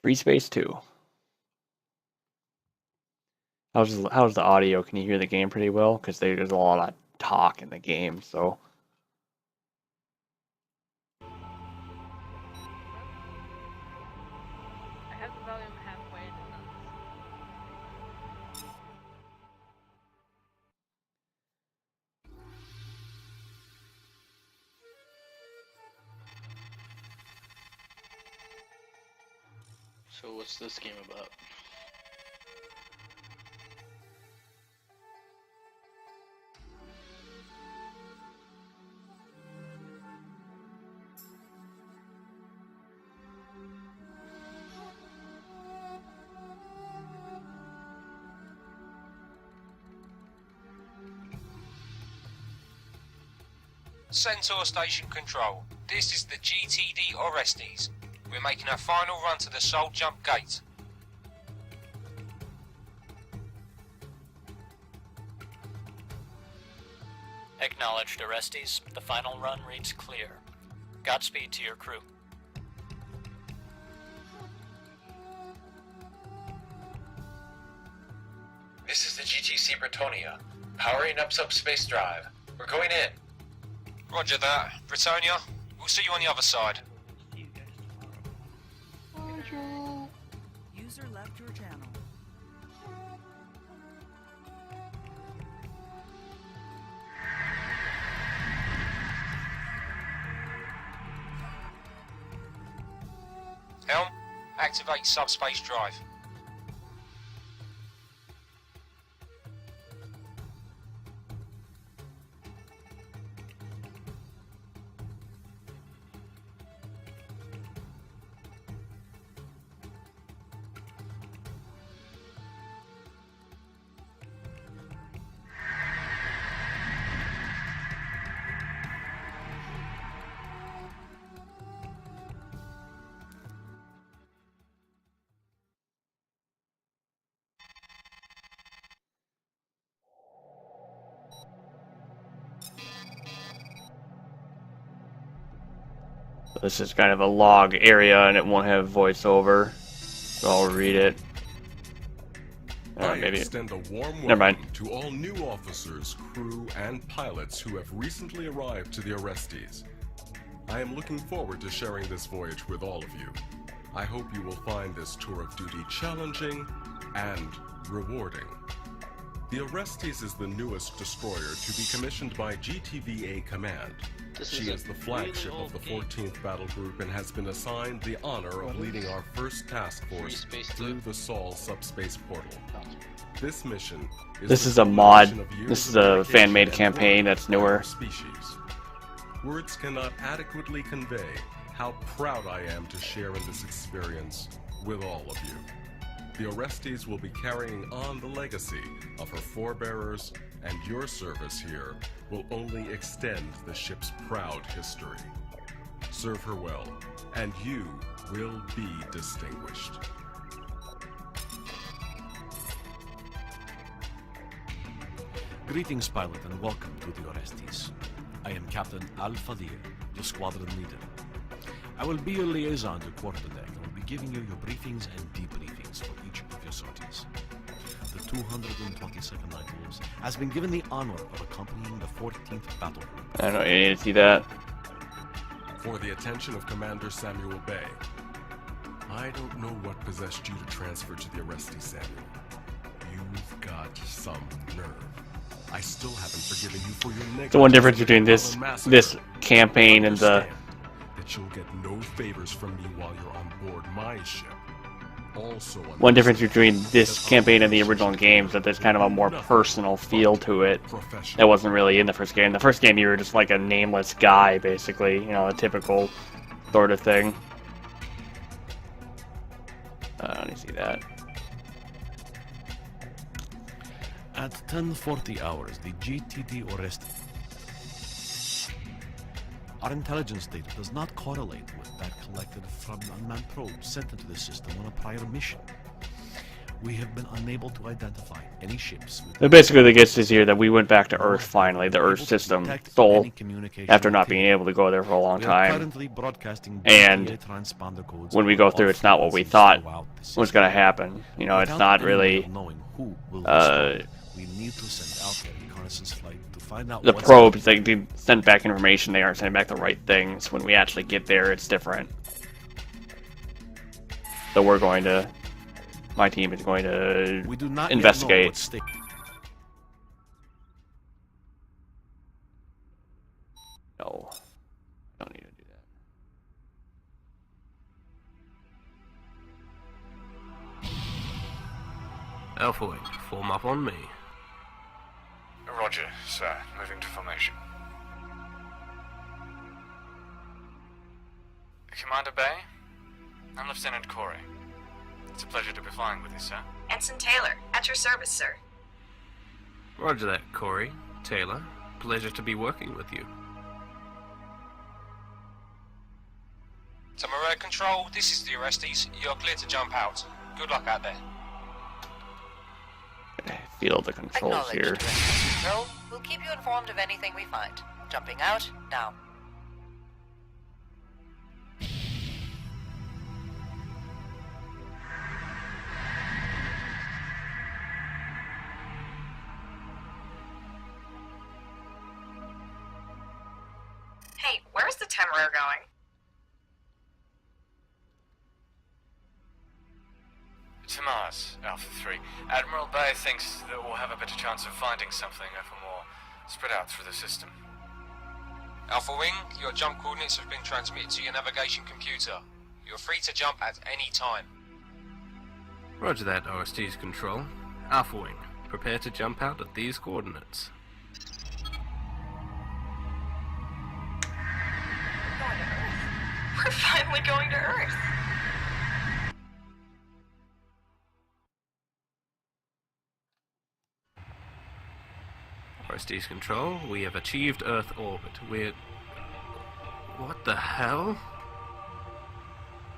Freespace 2. How's the audio? Can you hear the game pretty well? Because there's a lot of talk in the game, so. I have the volume halfway and it's So what's this game about? Centaur Station Control. This is the GTD Orestes. We're making our final run to the Soul Jump Gate. Acknowledged, Orestes. The final run reads clear. Godspeed to your crew. This is the GTC Bretonia. Powering up subspace drive. We're going in. Roger that. Bretonia, we'll see you on the other side. User left your channel. Helm, activate subspace drive. This is kind of a log area and it won't have voiceover, so I'll read it. Maybe. Extend a warm Never mind. welcome to all new officers, crew, and pilots who have recently arrived to the Orestes. I am looking forward to sharing this voyage with all of you. I hope you will find this tour of duty challenging and rewarding. The Orestes is the newest destroyer to be commissioned by GTVA Command. She is the flagship of the 14th Battle Group and has been assigned the honor of leading our first task force through the Sol subspace portal. This mission is This is a mod. This is a fan-made campaign that's newer. Species. Words cannot adequately convey how proud I am to share in this experience with all of you. The Orestes will be carrying on the legacy of her forebearers, and your service here will only extend the ship's proud history. Serve her well, and you will be distinguished. Greetings, pilot, and welcome to the Orestes. I am Captain Al-Fadir, your squadron leader. I will be your liaison to quarterdeck and will be giving you your briefings and debriefings for each of your sorties. The 222nd Night Wolves has been given the honor of accompanying the 14th Battle Group. I don't know, you need to see that. For the attention of Commander Samuel Bay. I don't know what possessed you to transfer to the Orestes, Samuel. You've got some nerve. I still haven't forgiven you for your negligence. The one difference between this campaign and the that you'll get no favors from me while you're on board my ship. Also, one difference between this campaign and the original games that there's kind of a more personal feel to it that wasn't really in the first game. The first game you were just like a nameless guy, basically, you know, a typical sort of thing. Let me see that. At 10:40 hours, the GTD Orestes. Our intelligence data does not correlate with that collected from unmanned probes sent into the system on a prior mission. We have been unable to identify any ships with... So basically, the gist is here that we went back to Earth finally, the Earth system stole, after not being able to go there for a long time. And when we go through, it's not what we thought was going to happen. You know, it's not really... the probes, they send back information, they aren't sending back the right things. When we actually get there, it's different. So we're going to... My team is going to investigate. No, I don't need to do that. Alpha Wing, form up on me. Roger, sir. Moving to formation. Commander Bay? I'm Lieutenant Corey. It's a pleasure to be flying with you, sir. Ensign Taylor, at your service, sir. Roger that, Corey. Taylor, pleasure to be working with you. To Marine Control, this is the Orestes. You're clear to jump out. Good luck out there. Feel the controls here. Control, we'll keep you informed of anything we find. Jumping out, now. Hey, where's the Temeraire going? To Mars, Alpha 3. Admiral Bay thinks that we'll have a better chance of finding something if we're more spread out through the system. Alpha Wing, your jump coordinates have been transmitted to your navigation computer. You're free to jump at any time. Roger that, OST's Control. Alpha Wing, prepare to jump out at these coordinates. We're finally going to Earth. OST's Control, we have achieved Earth orbit. We're... What the hell?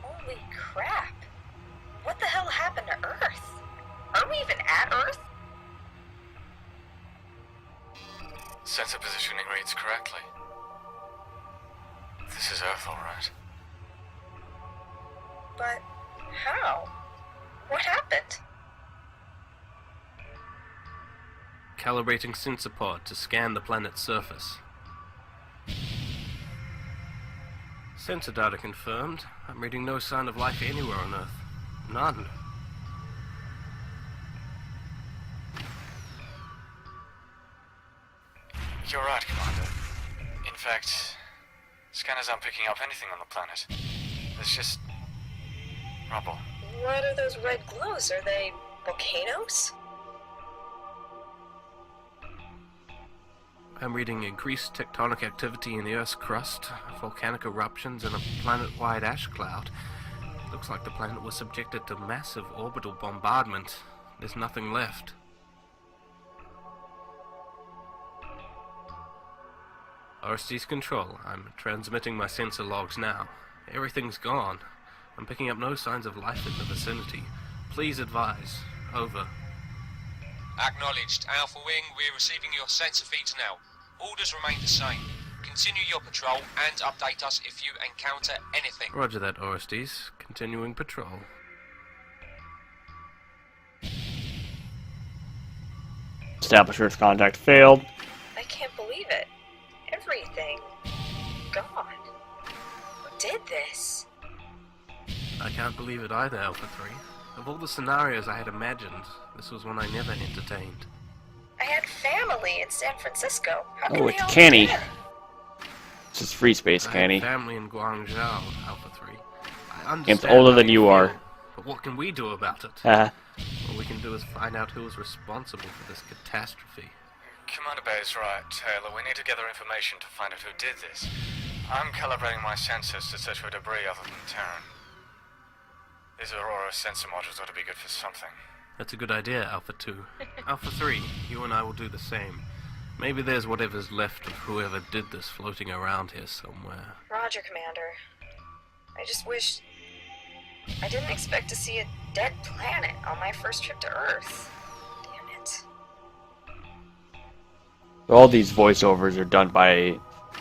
Holy crap. What the hell happened to Earth? Are we even at Earth? Sensor positioning reads correctly. This is Earth, alright. But how? What happened? Calibrating sensor pod to scan the planet's surface. Sensor data confirmed. I'm reading no sign of life anywhere on Earth. None. You're right, Commander. In fact, scanners aren't picking up anything on the planet. There's just... rubble. What are those red glows? Are they volcanoes? I'm reading increased tectonic activity in the Earth's crust, volcanic eruptions, and a planet-wide ash cloud. Looks like the planet was subjected to massive orbital bombardment. There's nothing left. OST's Control, I'm transmitting my sensor logs now. Everything's gone. I'm picking up no signs of life in the vicinity. Please advise. Over. Acknowledged. Alpha Wing, we're receiving your sensor feeds now. Orders remain the same. Continue your patrol and update us if you encounter anything. Roger that, OSTs. Continuing patrol. Establish Earth contact failed. I can't believe it. Everything gone. Who did this? I can't believe it either, Alpha 3. Of all the scenarios I had imagined, this was one I never entertained. I had family in San Francisco. How Oh, can it's they all Kenny. be dead? This is Freespace, I Kenny. have family in Guangzhou, Alpha 3. I understand Game's older how than you are. feel, but what can we do about it? All we can do is find out who is responsible for this catastrophe. Commander Bay is right, Taylor. We need to gather information to find out who did this. I'm calibrating my sensors to search for debris other than Terran. These Aurora sensor modules ought to be good for something. That's a good idea, Alpha 2. Alpha 3, you and I will do the same. Maybe there's whatever's left of whoever did this floating around here somewhere. Roger, Commander. I just wish... I didn't expect to see a dead planet on my first trip to Earth. Damn it. All these voiceovers are done by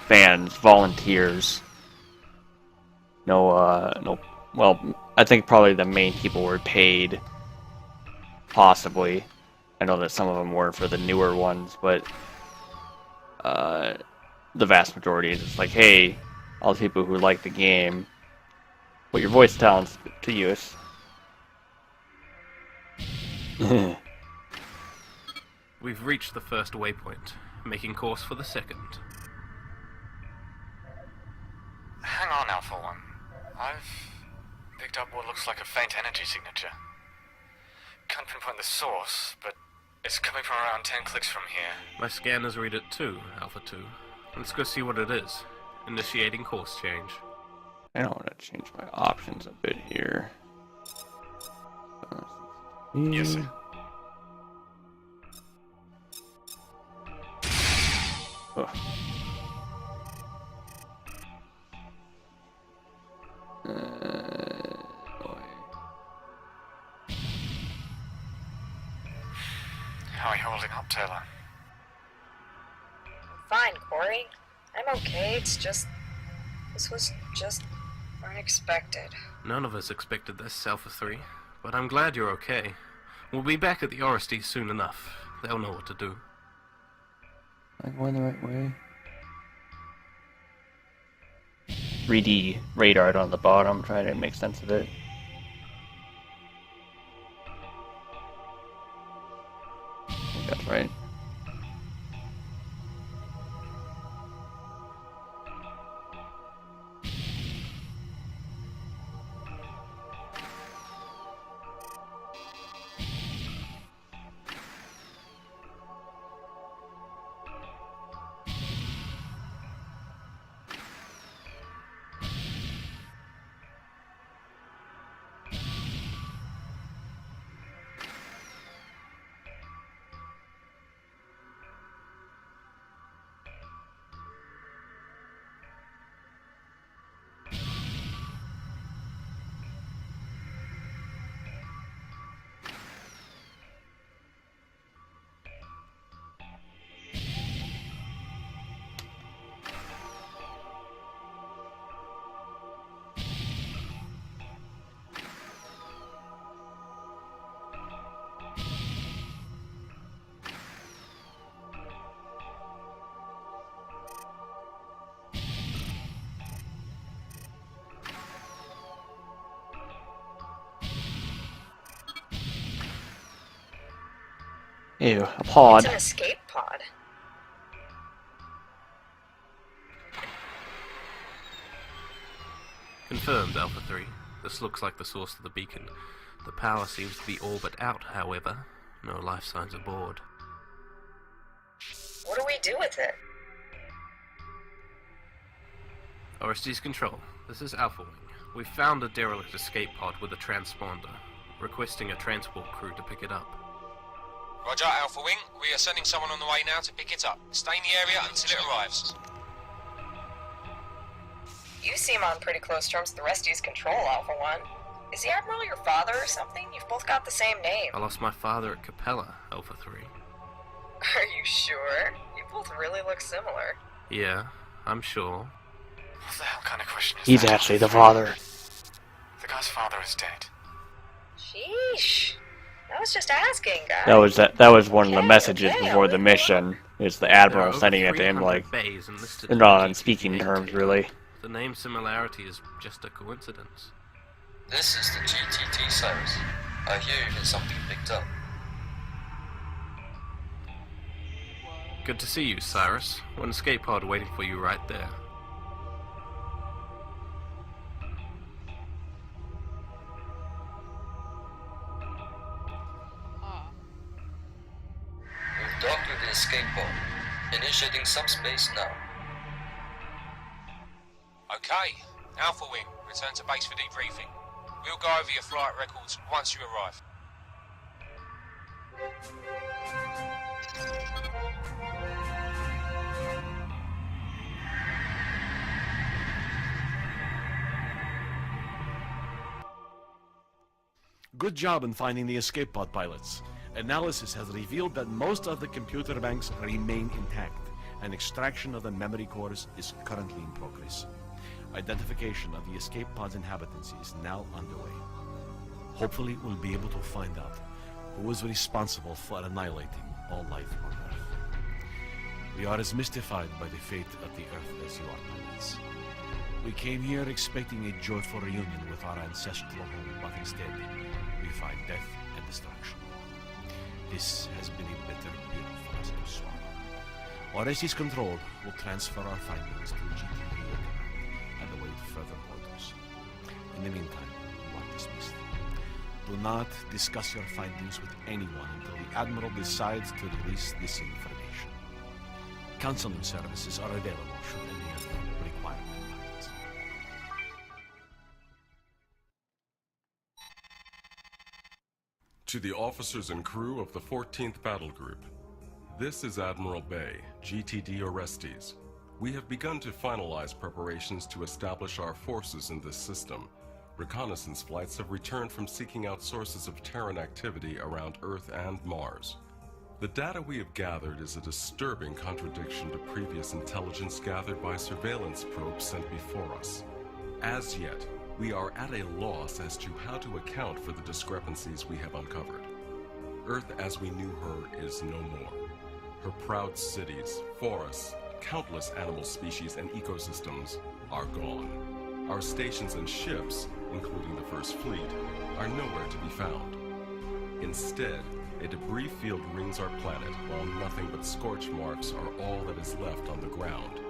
fans, volunteers. No, well, I think probably the main people were paid, possibly. I know that some of them were for the newer ones, but the vast majority is just like, hey, all the people who like the game, put your voice talents to use. We've reached the first waypoint, making course for the second. Hang on, Alpha One. I've picked up what looks like a faint energy signature. Can't pinpoint the source, but it's coming from around 10 clicks from here. My scanners read it too, Alpha 2. Let's go see what it is. Initiating course change. I don't want to change my options a bit here. Yes, sir. Ugh. Boy. How are you holding up, Taylor? Fine, Corey. I'm okay, it's just... This was just unexpected. None of us expected this, Alpha 3, but I'm glad you're okay. We'll be back at the RSD soon enough. They'll know what to do. Am I going the right way? 3D radar on the bottom, trying to make sense of it. I think that's right. Ew, a pod. It's an escape pod. Confirmed, Alpha 3. This looks like the source of the beacon. The power seems to be all but out, however. No life signs aboard. What do we do with it? RSD's control. This is Alpha Wing. We've found a derelict escape pod with a transponder. Requesting a transport crew to pick it up. Roger, Alpha Wing. We are sending someone on the way now to pick it up. Stay in the area until it arrives. You seem on pretty close terms with the Rusty's control, Alpha 1. Is the Admiral your father or something? You've both got the same name. I lost my father at Capella, Alpha 3. Are you sure? You both really look similar. Yeah, I'm sure. What the hell kind of question is He's that? actually the father. The guy's father is dead. Sheesh. I was just asking, guys. That was one of the Okay, messages okay, before the I'll mission. Is the There are Admiral over sending it to him 300 like, bays enlisted they're in not the on speaking GT terms data. really. The name similarity is just a coincidence. This is the GTT, Cyrus. I hear you had something picked up. Good to see you, Cyrus. One escape pod waiting for you right there. We've docked with the escape pod. Initiating subspace now. Okay. Alpha Wing, return to base for debriefing. We'll go over your flight records once you arrive. Good job in finding the escape pod pilots. Analysis has revealed that most of the computer banks remain intact, and extraction of the memory cores is currently in progress. Identification of the escape pod's inhabitants is now underway. Hopefully, we'll be able to find out who was responsible for annihilating all life on Earth. We are as mystified by the fate of the Earth as you are, pilots. We came here expecting a joyful reunion with our ancestral home, but instead, we find death and destruction. This has been a bitter pill for us to swallow. Orestes Control will transfer our findings to GTV and await further orders. In the meantime, you are dismissed. Do not discuss your findings with anyone until the Admiral decides to release this information. Counseling services are available should any of them require them. To the officers and crew of the 14th Battle Group, this is Admiral Bay, GTD Orestes. We have begun to finalize preparations to establish our forces in this system. Reconnaissance flights have returned from seeking out sources of Terran activity around Earth and Mars. The data we have gathered is a disturbing contradiction to previous intelligence gathered by surveillance probes sent before us. As yet, we are at a loss as to how to account for the discrepancies we have uncovered. Earth as we knew her is no more. Her proud cities, forests, countless animal species and ecosystems are gone. Our stations and ships, including the First Fleet, are nowhere to be found. Instead, a debris field rings our planet, while nothing but scorch marks are all that is left on the ground.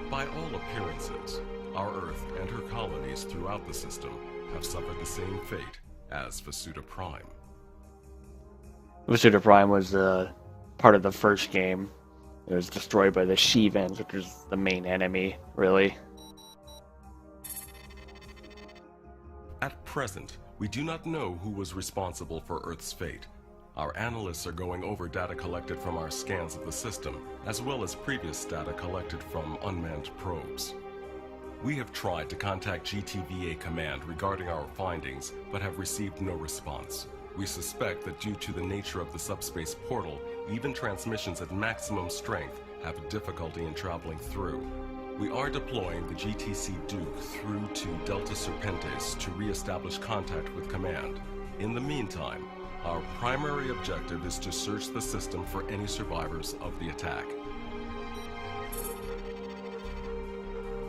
By all appearances, our Earth and her colonies throughout the system have suffered the same fate as Vasuta Prime. Vasuta Prime was part of the first game. It was destroyed by the Shivans, which is the main enemy, really. At present, we do not know who was responsible for Earth's fate. Our analysts are going over data collected from our scans of the system, as well as previous data collected from unmanned probes. We have tried to contact GTVA Command regarding our findings, but have received no response. We suspect that due to the nature of the subspace portal, even transmissions at maximum strength have difficulty in traveling through. We are deploying the GTC Duke through to Delta Serpentes to re-establish contact with Command. In the meantime, our primary objective is to search the system for any survivors of the attack.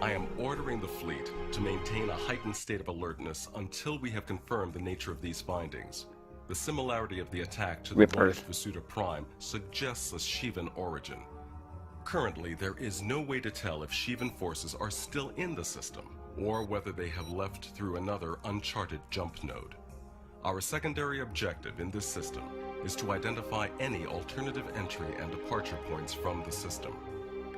I am ordering the fleet to maintain a heightened state of alertness until we have confirmed the nature of these findings. The similarity of the attack to the one at Vasuta Prime suggests a Shivan origin. Currently, there is no way to tell if Shivan forces are still in the system, or whether they have left through another uncharted jump node. Our secondary objective in this system is to identify any alternative entry and departure points from the system.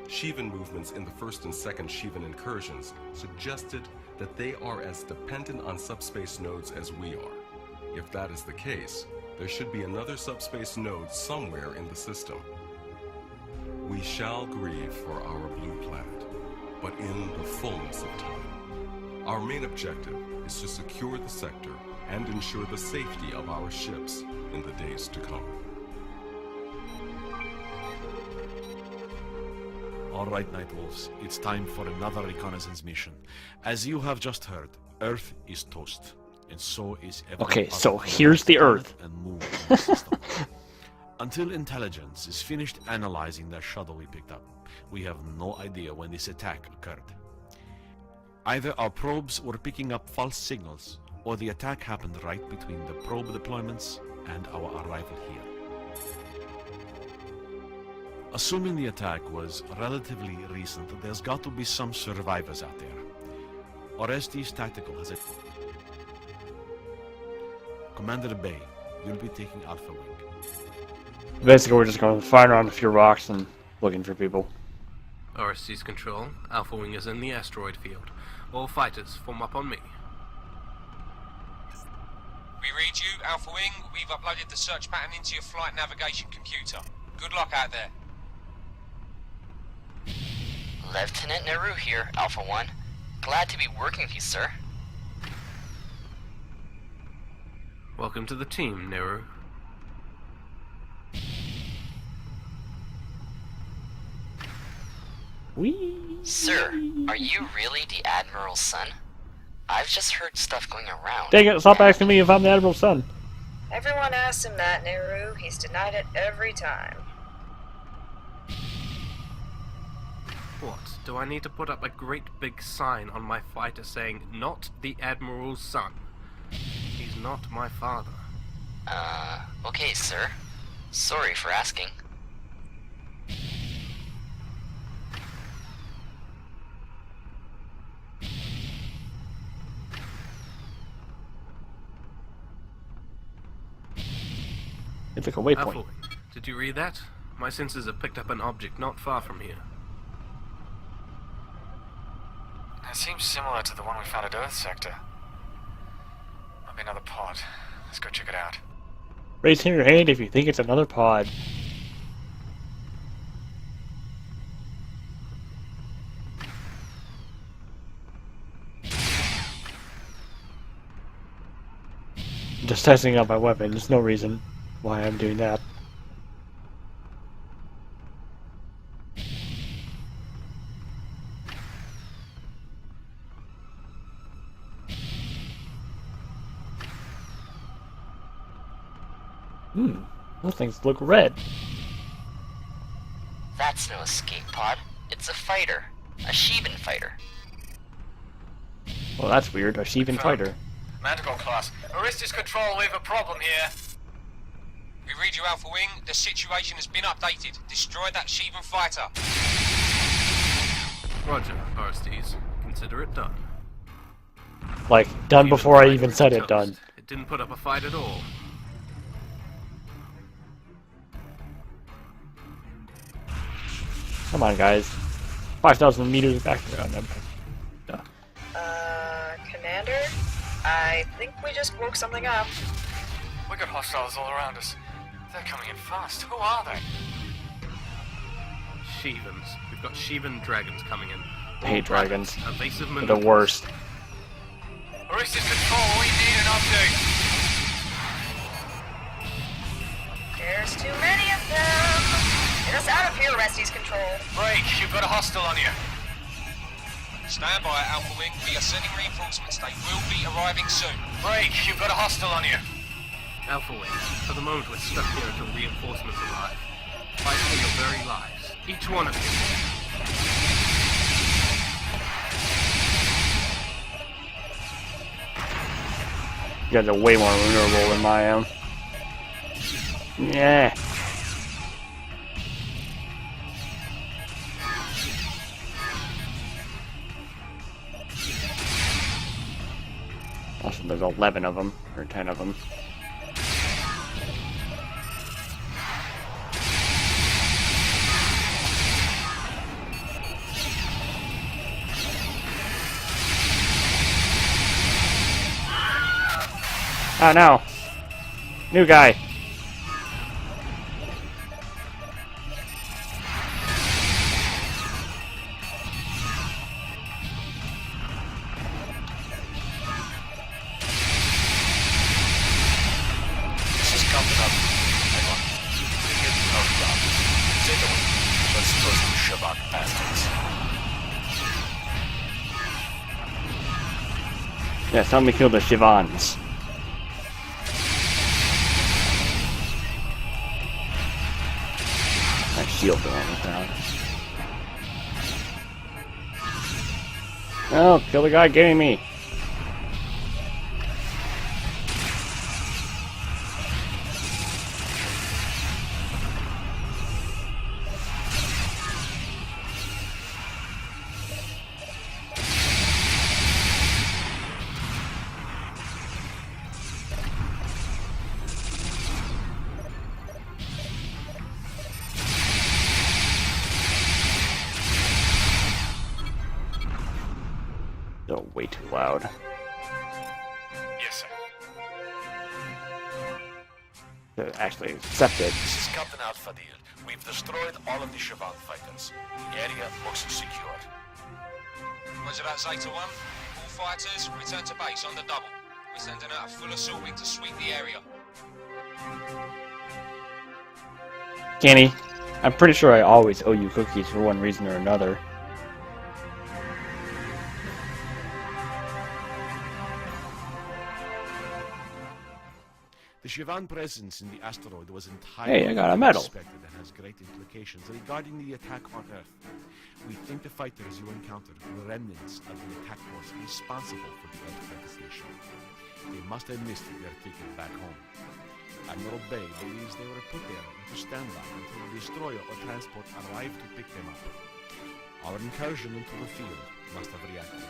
Shivan movements in the first and second Shivan incursions suggested that they are as dependent on subspace nodes as we are. If that is the case, there should be another subspace node somewhere in the system. We shall grieve for our blue planet, but in the fullness of time. Our main objective is to secure the sector and ensure the safety of our ships in the days to come. All right, Nightwolves, it's time for another reconnaissance mission. As you have just heard, Earth is toast, and so is every Okay, so here's the Earth. And move in the system. Until intelligence is finished analyzing that shuttle we picked up, we have no idea when this attack occurred. Either our probes were picking up false signals, or the attack happened right between the probe deployments and our arrival here. Assuming the attack was relatively recent, there's got to be some survivors out there. Orestes Tactical has it. Commander Bay, you'll be taking Alpha Wing. Basically, we're just going to fire around a few rocks and looking for people. Orestes Control, Alpha Wing is in the asteroid field. All fighters, form up on me. We read you, Alpha Wing. We've uploaded the search pattern into your flight navigation computer. Good luck out there. Lieutenant Naru here, Alpha 1. Glad to be working with you, sir. Welcome to the team, Neru. Sir, are you really the Admiral's son? I've just heard stuff going around. Dang it, stop asking me if I'm the Admiral's son. Everyone asks him that, Neru. He's denied it every time. What? Do I need to put up a great big sign on my fighter saying, "Not the Admiral's son"? He's not my father. Okay, sir. Sorry for asking. It's like a waypoint. Alpha, did you read that? My sensors have picked up an object not far from here. It seems similar to the one we found at Earth Sector. Might be another pod. Let's go check it out. Raise your hand if you think it's another pod. Just testing out my weapon. There's no reason why I'm doing that. Those things look red. That's no escape pod. It's a fighter. A Sheevan fighter. Well, that's weird. A Sheevan fighter. Manticore class. Orestes Control, we have a problem here. We read you, Alpha Wing. The situation has been updated. Destroy that Sheevan fighter. Roger, Orestes. Consider it done. Like, done before I even said it done. It didn't put up a fight at all. Come on, guys. 5,000 meters back. Commander? I think we just woke something up. We got hostiles all around us. They're coming in fast. Who are they? Sheevans. We've got Sheevan dragons coming in. I hate dragons. Evasive They're the worst. Orestes Control, we need an update. There's too many of them. Get us out of here, Orestes Control. Break, you've got a hostile on you. Stand by, Alpha Wing. We are sending reinforcements. They will be arriving soon. Break, you've got a hostile on you. Alpha Wing, for the moment we're stuck here until reinforcements arrive. Fight for your very lives. Each one of you. You guys are way more vulnerable than I am. Yeah. Also, there's 11 of them, or 10 of them. Oh no! New guy! Yes, help me kill the Shivans. My shield on the ground. Oh, kill the guy getting me. They're way too loud. Yes, sir. They're actually accepted. This is Captain Al-Fadil. We've destroyed all of the Shivan fighters. The area looks secure. Roger that, Zeta 1. All fighters, return to base on the double. We're sending out a full assault to sweep the area. Kenny, I'm pretty sure I always owe you cookies for one reason or another. The Shivan presence in the asteroid was entirely I got a medal. unexpected and has great implications regarding the attack on Earth. We think the fighters you encountered were remnants of the attack force responsible for the Earth devastation. They must have missed their ticket back home. Admiral Bay believes they were put there into standby until a destroyer or transport arrived to pick them up. Our incursion into the field must have reacted.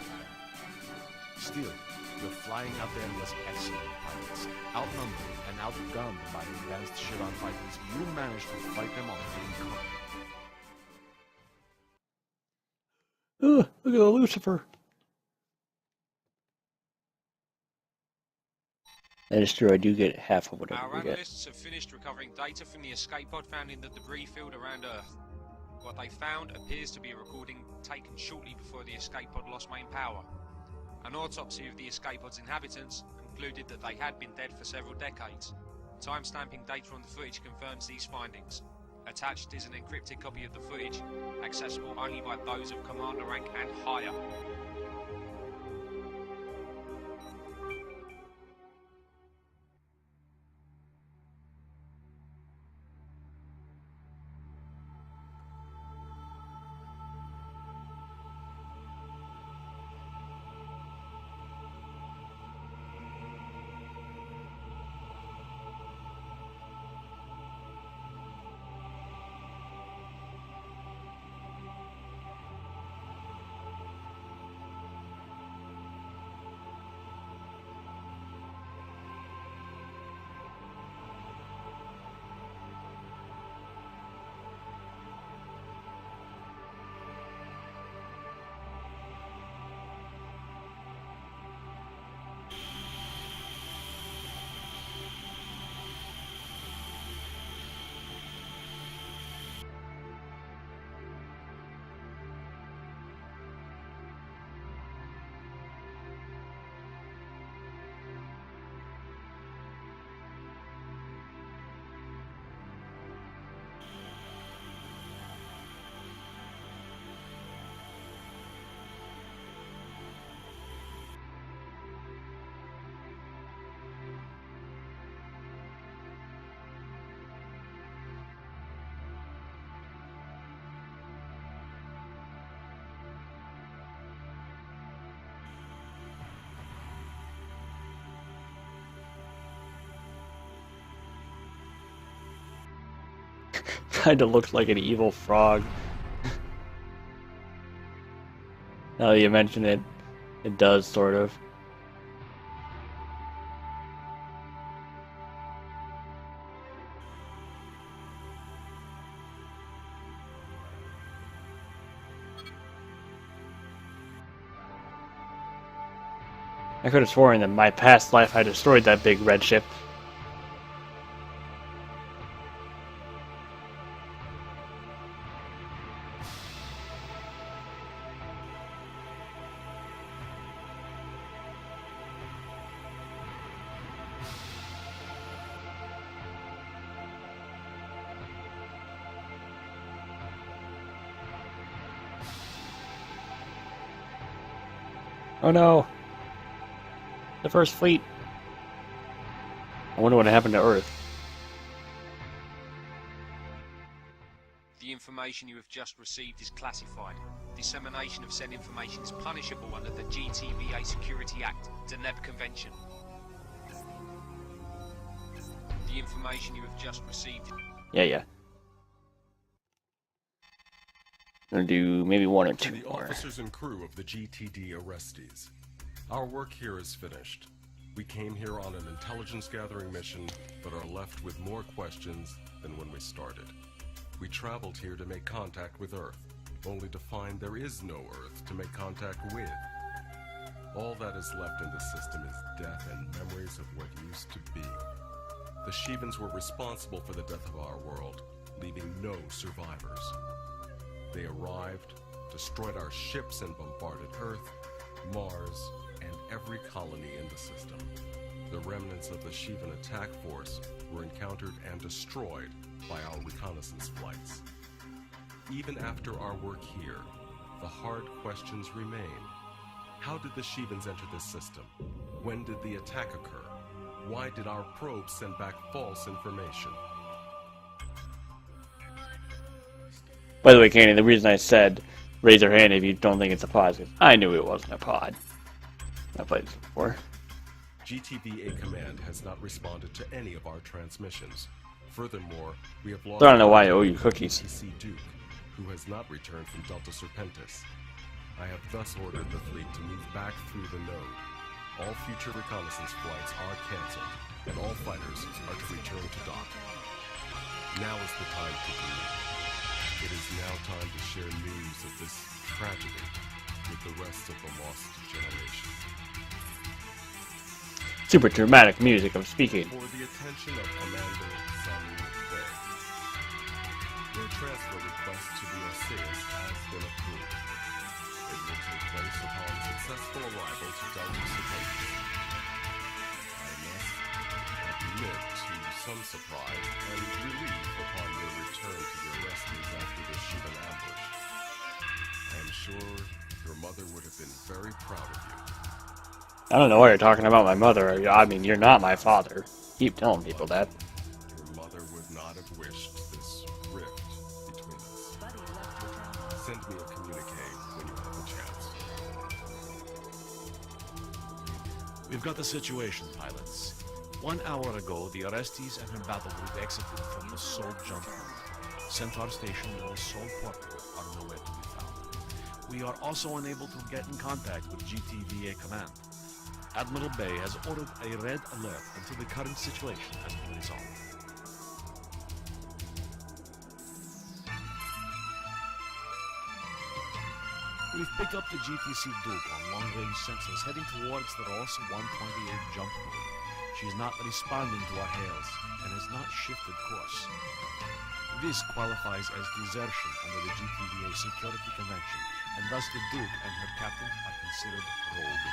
Still, your flying out there was excellent, pilots. Outnumbered and outgunned by advanced Shivan fighters, you managed to fight them off and conquer. Ugh, look at the Lucifer. That is true, I do get half of whatever Our we get. analysts have finished recovering data from the escape pod found in the debris field around Earth. What they found appears to be a recording taken shortly before the escape pod lost main power. An autopsy of the escape pod's inhabitants concluded that they had been dead for several decades. Time-stamping data on the footage confirms these findings. Attached is an encrypted copy of the footage, accessible only by those of commander rank and higher. Kinda looks like an evil frog. Now that you mention it, it does, sort of. I could have sworn that in my past life I destroyed that big red ship. Oh no! The First Fleet! I wonder what happened to Earth. The information you have just received is classified. Dissemination of said information is punishable under the GTVA Security Act, Geneva Convention. The information you have just received... Yeah. Gonna do maybe one or two To the more. officers and crew of the GTD arrestees, our work here is finished. We came here on an intelligence-gathering mission, but are left with more questions than when we started. We traveled here to make contact with Earth, only to find there is no Earth to make contact with. All that is left in the system is death and memories of what used to be. The Shivans were responsible for the death of our world, leaving no survivors. They arrived, destroyed our ships and bombarded Earth, Mars, and every colony in the system. The remnants of the Shivan attack force were encountered and destroyed by our reconnaissance flights. Even after our work here, the hard questions remain. How did the Shivans enter this system? When did the attack occur? Why did our probes send back false information? By the way, Kenny, the reason I said raise your hand if you don't think it's a pod is I knew it wasn't a pod. I played this before. GTVA Command has not responded to any of our transmissions. Furthermore, we have lost... I don't know why I owe you cookies. ATC Duke, who has not returned from Delta Serpentis. I have thus ordered the fleet to move back through the node. All future reconnaissance flights are cancelled, and all fighters are to return to dock. Now is the time to grieve. It is now time to share news of this tragedy with the rest of the lost generation. Super dramatic music of speaking. For the attention of Commander Samu Bay, your transfer request to the Osiris has been approved. It will take place upon successful arrival to Delta Serpentis. I must admit to some surprise and relief upon your return to the Orestes after the Shivan ambush. I am sure your mother would have been very proud of you. I don't know why you're talking about my mother. I mean, you're not my father. Keep telling people that. Your mother would not have wished this rift between us. Send me a communique when you have the chance. We've got the situation, pilots. 1 hour ago, the Orestes and her battle group exited from the Sol jump room. Centaur Station and the Sol portal are nowhere to be found. We are also unable to get in contact with GTVA Command. Admiral Bay has ordered a red alert until the current situation has been resolved. We've picked up the GTC Duke on long-range sensors heading towards the Ross 128 jump node. She is not responding to our hails and has not shifted course. This qualifies as desertion under the GTVA Security Convention, and thus the Duke and her captain are considered rogue.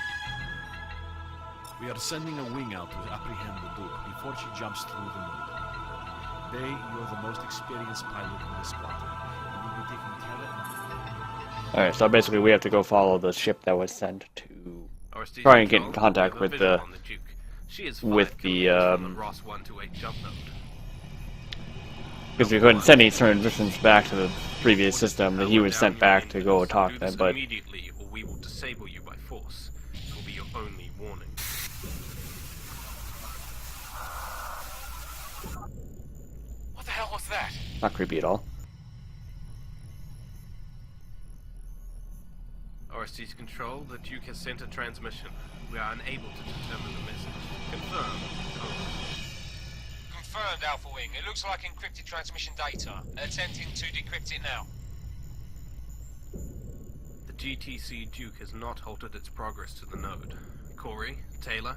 We are sending a wing out to apprehend the Duke before she jumps through the node. Bay, you're the most experienced pilot in this squadron, and you'll be taking care of... Alright, so basically we have to go follow the ship that was sent to try and get in contact with the Ross 128 jump node. Because we couldn't send any transitions back to the previous system, that he was sent back to go talk to them, but... Immediately, or we will disable you by force. This will be your only warning. What the hell was that? Not creepy at all. Orestes Control, the Duke has sent a transmission. We are unable to determine the message. Confirmed. Confirmed, Alpha Wing. It looks like encrypted transmission data. Attempting to decrypt it now. The GTC Duke has not halted its progress to the node. Corey, Taylor,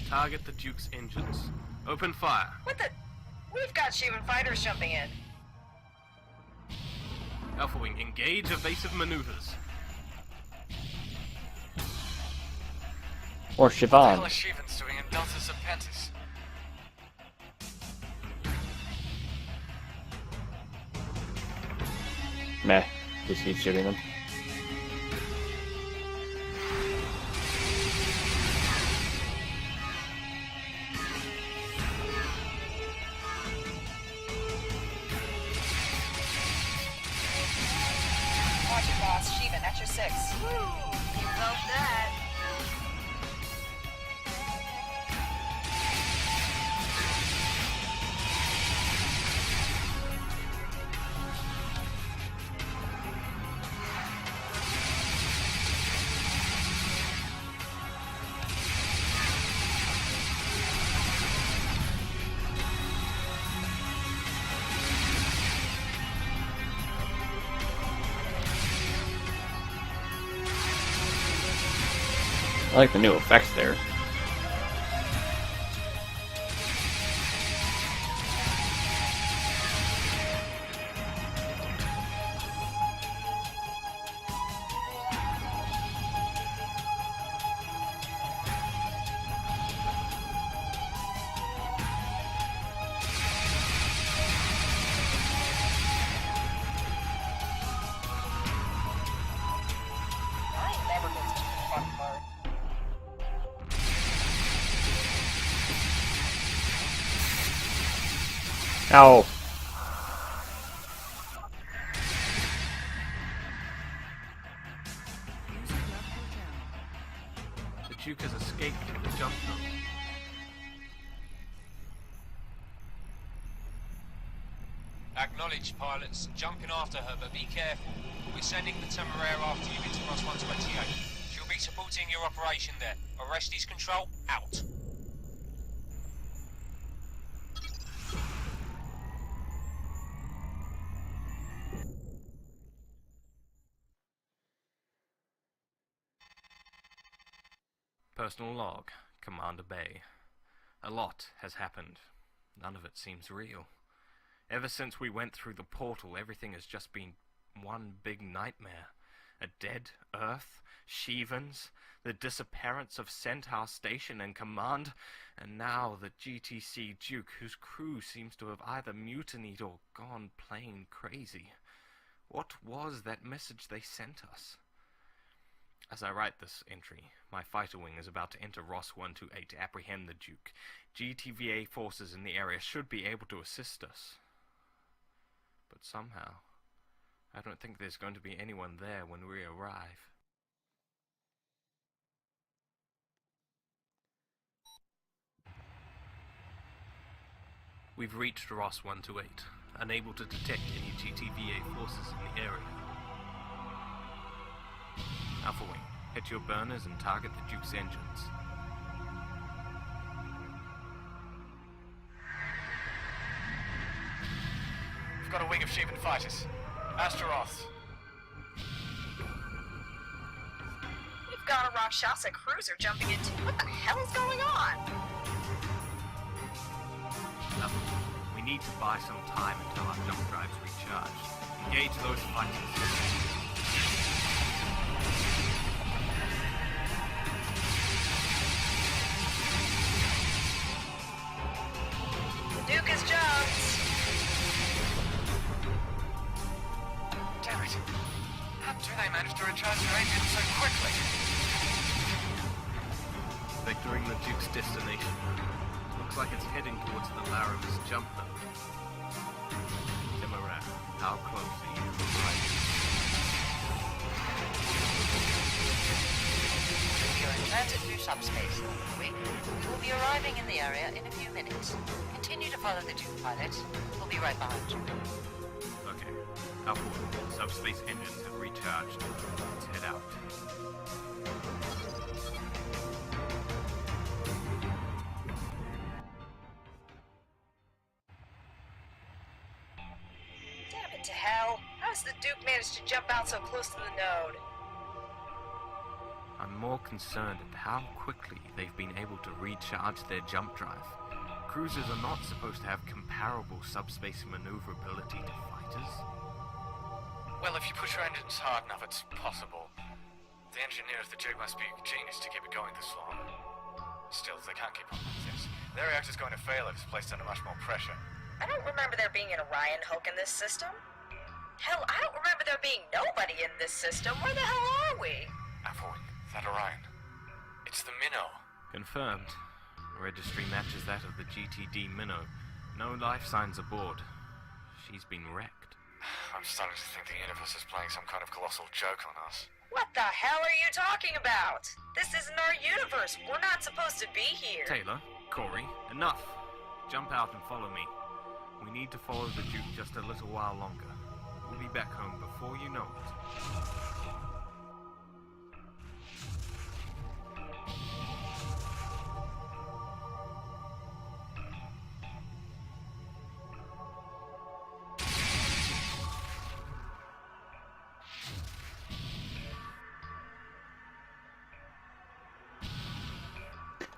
target the Duke's engines. Open fire. What the? We've got Shivan fighters jumping in. Alpha Wing, engage evasive maneuvers. Or Shivan. What the hell is Shivan's doing in Delta Serpentis? Meh. Just keep shooting them. Watch it, boss. Shivan, at your 6. Woo! You felt that. I like the new effects there. Ow. The Duke has escaped with the jump zone. Acknowledged, pilots. Jumping after her, but be careful. We're sending the Temeraire after you into Ross 128. She'll be supporting your operation there. Orestes control, out. Personal log, Commander Bay. A lot has happened. None of it seems real. Ever since we went through the portal, everything has just been one big nightmare. A dead Earth, Shivans, the disappearance of Centaur Station and Command, and now the GTC Duke, whose crew seems to have either mutinied or gone plain crazy. What was that message they sent us? As I write this entry, my fighter wing is about to enter Ross 128 to apprehend the Duke. GTVA forces in the area should be able to assist us. But somehow, I don't think there's going to be anyone there when we arrive. We've reached Ross 128, unable to detect any GTVA forces in the area. Alpha Wing, hit your burners and target the Duke's engines. We've got a wing of Shivan fighters. Astaroth. We've got a Rakshasa cruiser jumping into... What the hell is going on? Alpha Wing, we need to buy some time until our jump drives recharge. Engage those fighters. Duke has jumped. Damn it. How do they manage to recharge their engines so quickly? Vectoring the Duke's destination. Looks like it's heading towards the Laramis jump node. Temeraire, how close are you to arriving? You're in transit through subspace. We will be arriving in the area in a few minutes. Continue to follow the Duke pilot. We'll be right behind you. Okay. Alpha 1, subspace engines have recharged. Let's head out. Damn it to hell. How does the Duke manage to jump out so close to the node? I'm more concerned at how quickly they've been able to recharge their jump drive. Cruisers are not supposed to have comparable subspace maneuverability to fighters. Well, if you push your engines hard enough, it's possible. The engineer of the Duke must be a genius to keep it going this long. Still, they can't keep on like this. Their reactor's going to fail if it's placed under much more pressure. I don't remember there being an Orion Hulk in this system. Hell, I don't remember there being nobody in this system. Where the hell are we? Alpha Wing, that Orion. It's the Minnow. Confirmed. Registry matches that of the GTD Minnow. No life signs aboard. She's been wrecked. I'm starting to think the universe is playing some kind of colossal joke on us. What the hell are you talking about? This isn't our universe. We're not supposed to be here. Taylor, Corey, enough. Jump out and follow me. We need to follow the Duke just a little while longer. We'll be back home before you know it.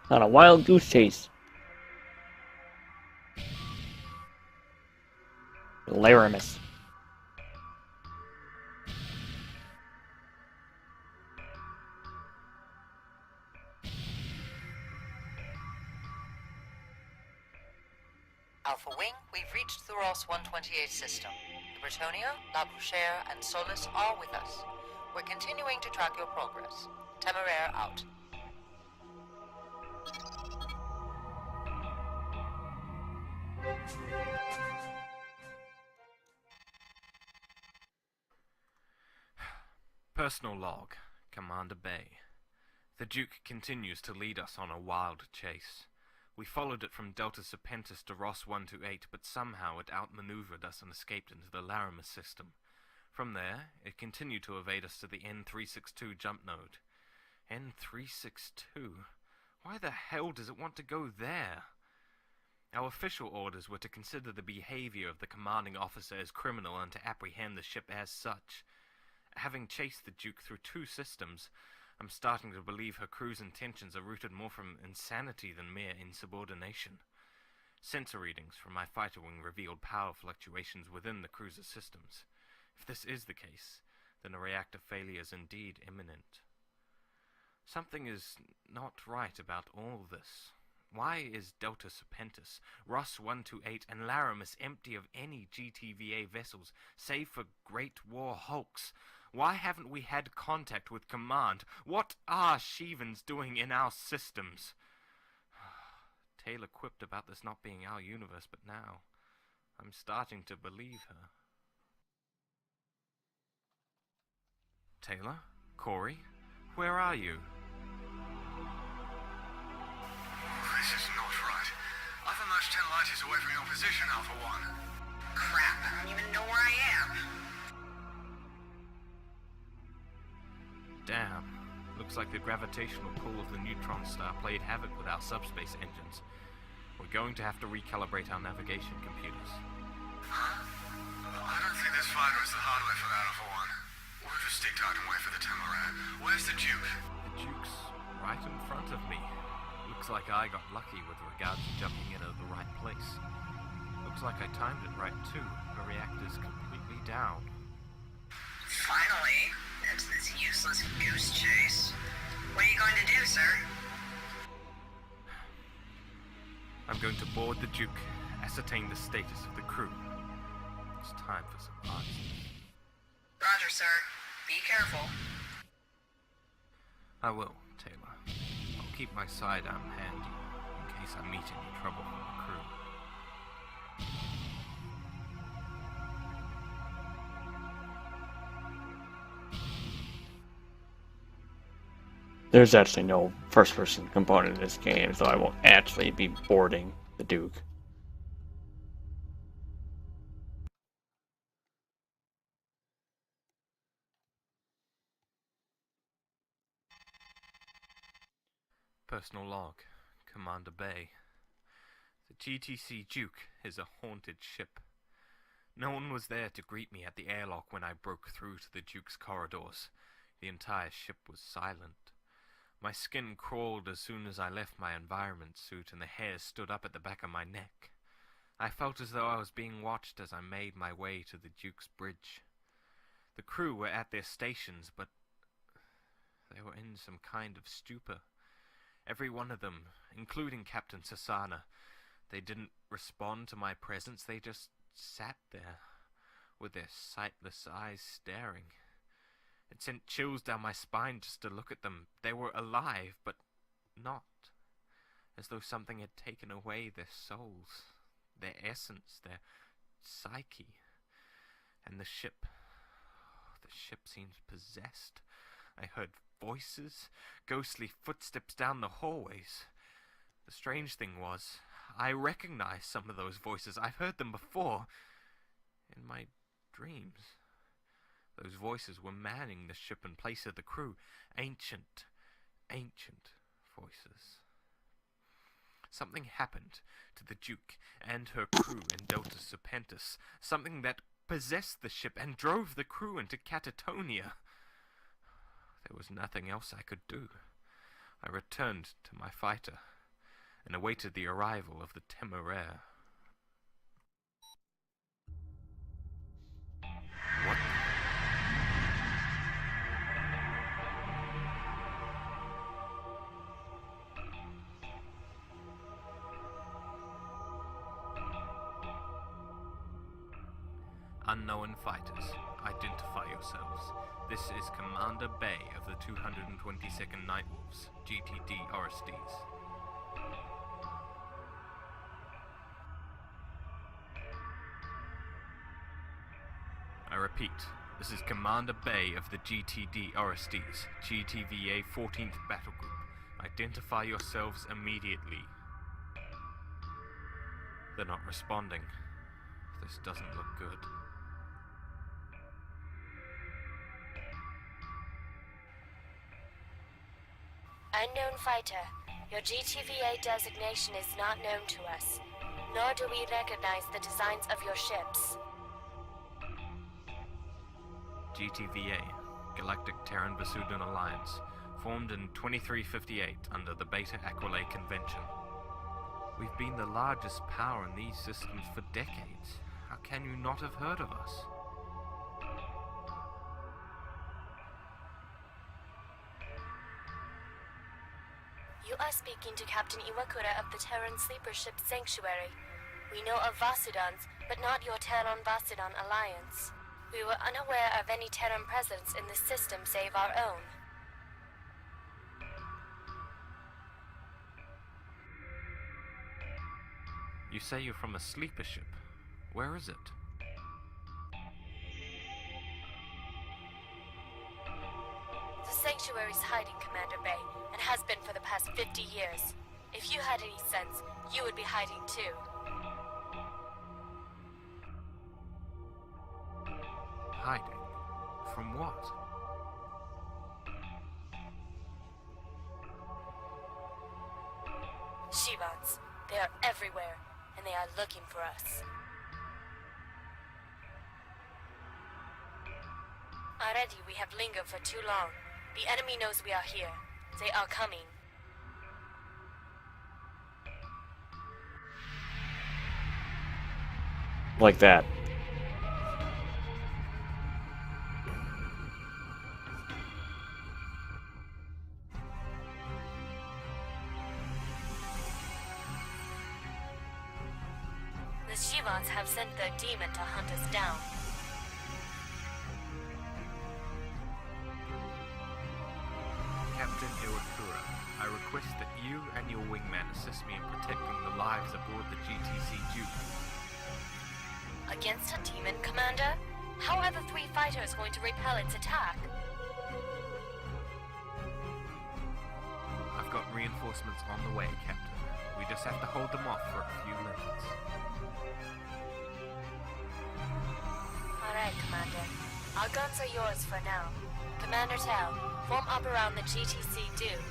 On a wild goose chase. Laramis. Alpha Wing, we've reached the Ross 128 system. The Britonia, La Bouchère, and Solus are with us. We're continuing to track your progress. Temeraire out. Personal log, Commander Bay. The Duke continues to lead us on a wild chase. We followed it from Delta Serpentis to Ross 128, but somehow it outmaneuvered us and escaped into the Larimus system. From there, it continued to evade us to the N362 jump node. N362? Why the hell does it want to go there? Our official orders were to consider the behavior of the commanding officer as criminal and to apprehend the ship as such. Having chased the Duke through 2 systems, I'm starting to believe her crew's intentions are rooted more from insanity than mere insubordination. Sensor readings from my fighter wing revealed power fluctuations within the cruiser systems. If this is the case, then a reactor failure is indeed imminent. Something is not right about all this. Why is Delta Serpentis, Ross 128, and Larimus empty of any GTVA vessels, save for Great War hulks? Why haven't we had contact with Command? What are Shivans doing in our systems? Taylor quipped about this not being our universe, but now I'm starting to believe her. Taylor? Corey? Where are you? This is not right. I've emerged 10 light years away from your position, Alpha 1. Crap, I don't even know where I am. Damn. Looks like the gravitational pull of the neutron star played havoc with our subspace engines. We're going to have to recalibrate our navigation computers. I don't think this fighter is the hardware for that, Alpha 1. We'll just stick tight and wait for the Temeraire. Where's the Duke? The Duke's right in front of me. Looks like I got lucky with regard to jumping in at the right place. Looks like I timed it right too. The reactor's completely down. Finally, that's this useless goose chase. What are you going to do, sir? I'm going to board the Duke, ascertain the status of the crew. It's time for some answers. Roger, sir. Be careful. I will, Taylor. I'll keep my sidearm handy, in case I meet any trouble from the crew. There's actually no first-person component in this game, so I won't actually be boarding the Duke. Personal log, Commander Bay. The GTC Duke is a haunted ship. No one was there to greet me at the airlock when I broke through to the Duke's corridors. The entire ship was silent. My skin crawled as soon as I left my environment suit, and the hairs stood up at the back of my neck. I felt as though I was being watched as I made my way to the Duke's bridge. The crew were at their stations, but they were in some kind of stupor. Every one of them, including Captain Sasana, they didn't respond to my presence. They just sat there, with their sightless eyes staring. It sent chills down my spine just to look at them. They were alive, but not. As though something had taken away their souls, their essence, their psyche. And the ship seemed possessed. I heard voices, ghostly footsteps down the hallways. The strange thing was, I recognized some of those voices. I've heard them before, in my dreams. Those voices were manning the ship in place of the crew. Ancient voices. Something happened to the Duke and her crew in Delta Serpentis. Something that possessed the ship and drove the crew into catatonia. There was nothing else I could do. I returned to my fighter and awaited the arrival of the Temeraire. What? Unknown fighters, identify yourselves. This is Commander Bay of the 222nd Nightwolves, GTD Orestes. I repeat, This is Commander Bay of the GTD Orestes, GTVA 14th Battle Group. Identify yourselves immediately. They're not responding. This doesn't look good. Unknown fighter, your GTVA designation is not known to us, nor do we recognize the designs of your ships. GTVA, Galactic Terran Vasudan Alliance, formed in 2358 under the Beta Aquarius Convention. We've been the largest power in these systems for decades. How can you not have heard of us? You are speaking to Captain Iwakura of the Terran sleeper ship Sanctuary. We know of Vasudans, but not your Terran Vasudan alliance. We were unaware of any Terran presence in this system save our own. You say you're from a sleeper ship. Where is it? The Sanctuary's hiding, Commander Bay, and has been for the past 50 years. If you had any sense, you would be hiding too. Hiding? From what? Shivans. They are everywhere, and they are looking for us. Already we have lingered for too long. The enemy knows we are here. They are coming. Like that. The Shivans have sent their demon to hunt us down. Captain Iwakura, I request that you and your wingman assist me in protecting the lives aboard the GTC Duke. Against a demon, Commander? How are the three fighters going to repel its attack? I've got reinforcements on the way, Captain. We just have to hold them off for a few minutes. Alright, Commander. Our guns are yours for now. Commander Tau, form up around the GTC Duke.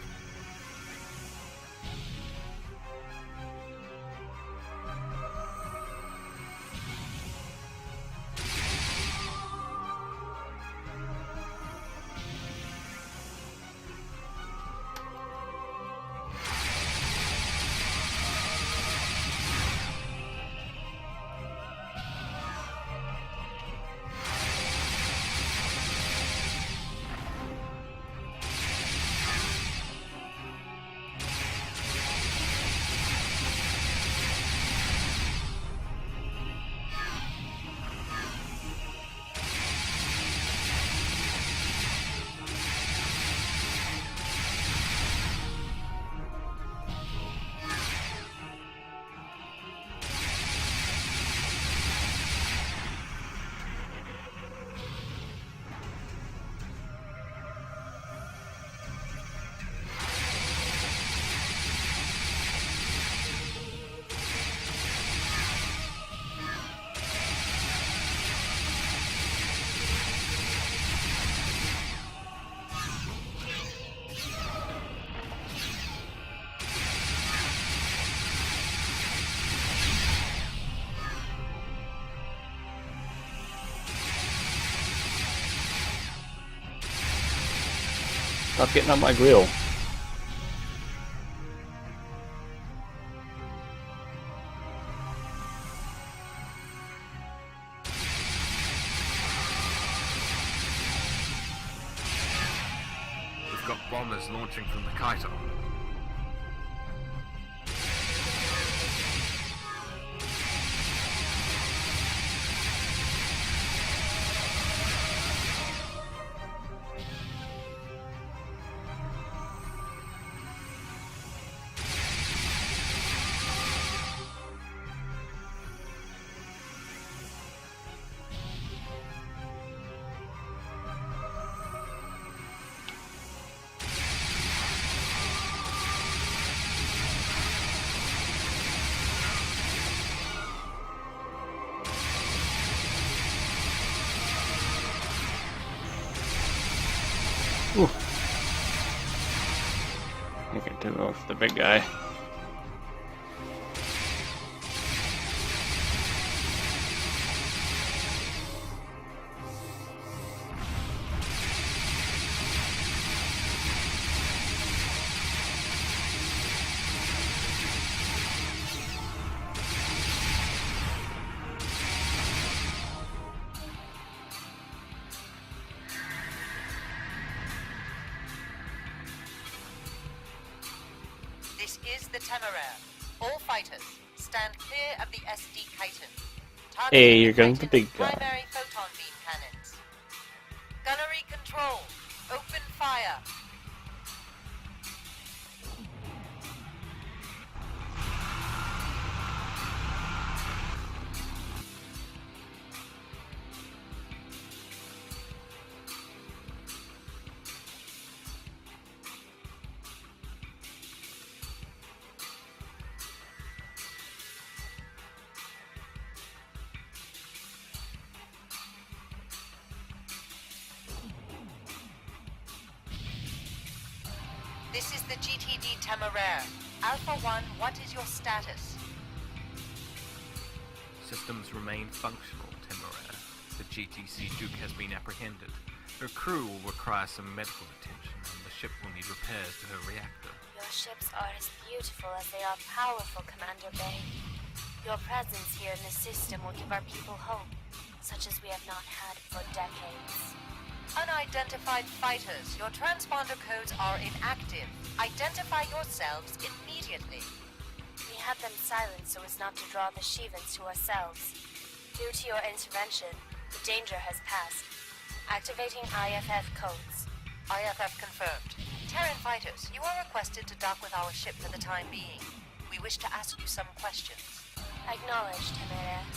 Stop getting on my grill. We've got bombers launching from the Kaito. Ooh. Okay, to go for the big guy. This is the Temeraire. All fighters, stand clear of the SD chitin. Hey, you're going the big guy. Primary photon beam cannons. Gunnery control. Open fire. This is the GTD Temeraire. Alpha 1, what is your status? Systems remain functional, Temeraire. The GTC Duke has been apprehended. Her crew will require some medical attention, and the ship will need repairs to her reactor. Your ships are as beautiful as they are powerful, Commander Bay. Your presence here in the system will give our people hope, such as we have not had for decades. Unidentified fighters, your transponder codes are inactive. Identify yourselves immediately. We had them silenced so as not to draw the Shivans to ourselves. Due to your intervention, the danger has passed. Activating IFF codes. IFF confirmed. Terran fighters, you are requested to dock with our ship for the time being. We wish to ask you some questions. Acknowledged, Temeraire.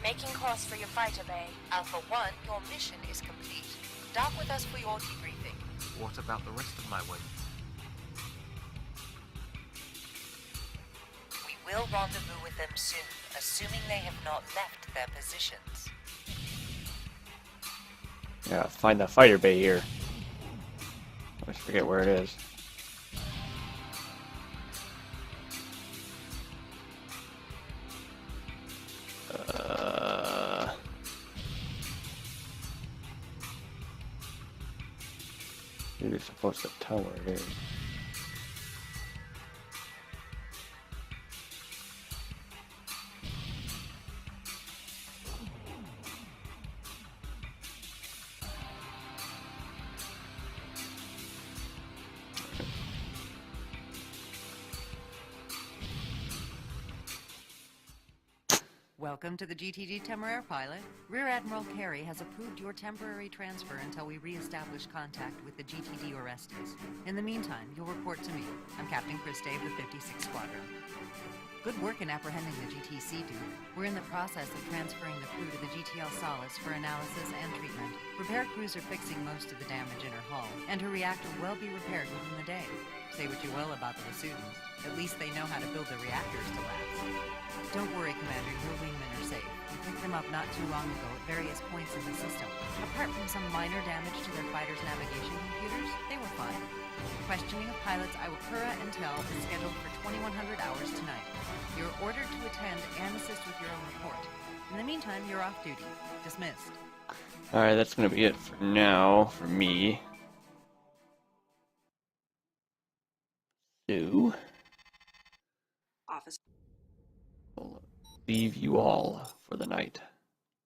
Making course for your fighter bay. Alpha 1, your mission is complete. Dock with us for your debriefing. What about the rest of my wing? We will rendezvous with them soon, assuming they have not left their positions. Yeah, find the fighter bay here. I always forget where it is. You're supposed to tell where it is. Welcome to the GTD Temeraire pilot. Rear Admiral Carey has approved your temporary transfer until we re-establish contact with the GTD Orestes. In the meantime, you'll report to me. I'm Captain Chris Day of the 56th Squadron. Good work in apprehending the GTC, dude. We're in the process of transferring the crew to the GTL Solace for analysis and treatment. Repair crews are fixing most of the damage in her hull, and her reactor will be repaired within the day. Say what you will about the Vasudans. At least they know how to build the reactors to last. Don't worry, Commander, your wingmen are safe. We picked them up not too long ago at various points in the system. Apart from some minor damage to their fighters' navigation computers, they were fine. Questioning of pilots Iwakura and Tel is scheduled for 2100 hours tonight. You're ordered to attend and assist with your own report. In the meantime, you're off duty. Dismissed. Alright, that's gonna be it for now, for me. So, I'll leave you all for the night.